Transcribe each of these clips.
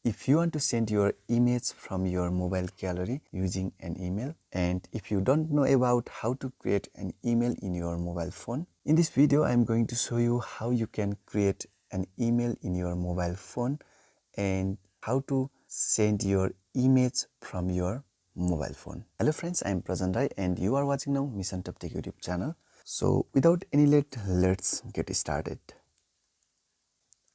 if you want to send your image from your mobile gallery using an email, and if you don't know about how to create an email in your mobile phone, in this video I'm going to show you how you can create an email in your mobile phone and how to send your image from your mobile phone. Hello friends, I am Prajan Rai and you are watching now Mission Top Tech YouTube channel. So without any late, let's get started.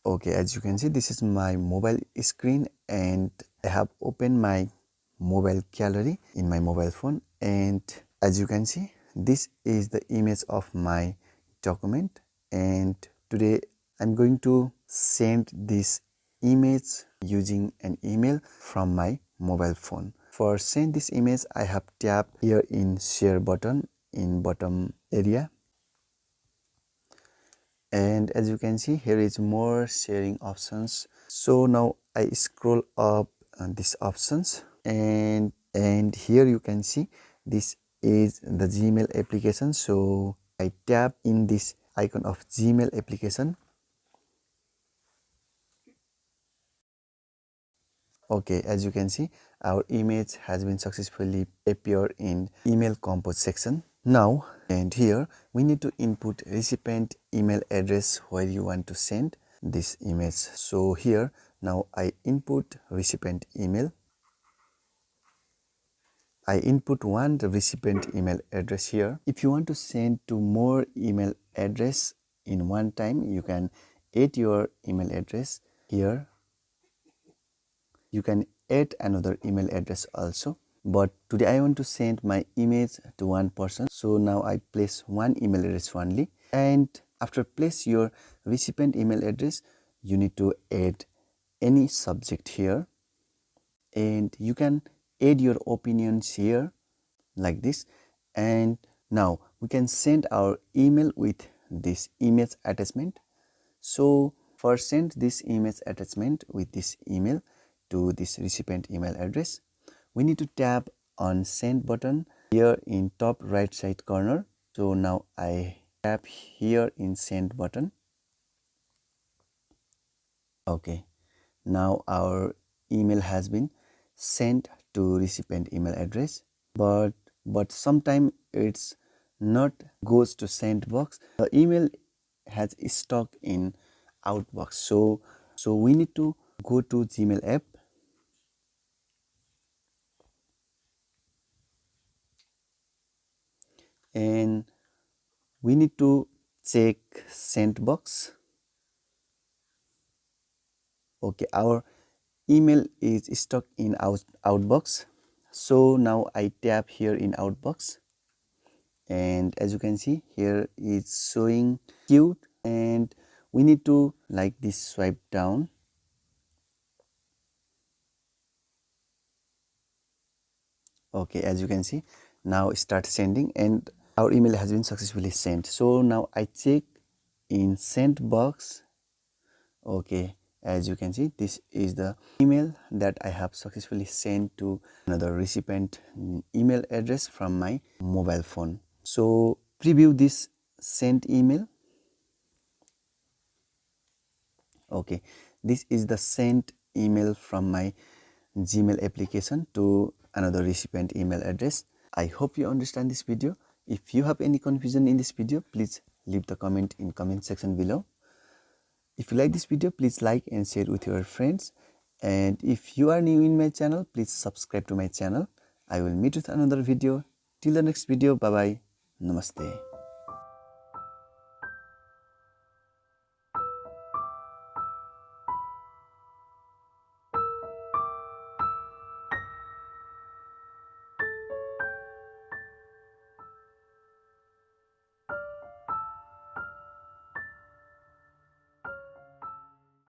Okay, as you can see, this is my mobile screen and I have opened my mobile gallery in my mobile phone, and as you can see, this is the image of my document, and today I'm going to send this image using an email from my mobile phone. For send this image, I have tapped here in share button in bottom area, and as you can see, here is more sharing options. So now I scroll up these options, and here you can see this is the Gmail application. So I tap in this icon of Gmail application. Okay, as you can see, our image has been successfully appeared in email compose section. Now, and here we need to input recipient email address where you want to send this image. So here now I input recipient email. I input one recipient email address here. If you want to send to more email address in one time, you can add your email address here. You can add another email address also, but today I want to send my image to one person, so now I place one email address only. And after place your recipient email address, you need to add any subject here, and you can add your opinions here like this. And now we can send our email with this image attachment. So for send this image attachment with this email to this recipient email address, we need to tap on send button here in top right side corner. So now I tap here in send button. Okay, now our email has been sent to recipient email address, but sometime it's not goes to send box. The email has stuck in Outbox, so we need to go to Gmail app, and we need to check sent box. Okay, our email is stuck in Outbox. So now I tap here in Outbox, and as you can see, here it's showing cute, and we need to like this swipe down. Okay, as you can see, now start sending and our email has been successfully sent. So now I check in sent box. Okay, as you can see, this is the email that I have successfully sent to another recipient email address from my mobile phone. So preview this sent email. Okay, this is the sent email from my Gmail application to another recipient email address. I hope you understand this video. If you have any confusion in this video, please leave the comment in comment section below. If you like this video, please like and share with your friends. And if you are new in my channel, please subscribe to my channel. I will meet with another video. Till the next video, bye bye. Namaste.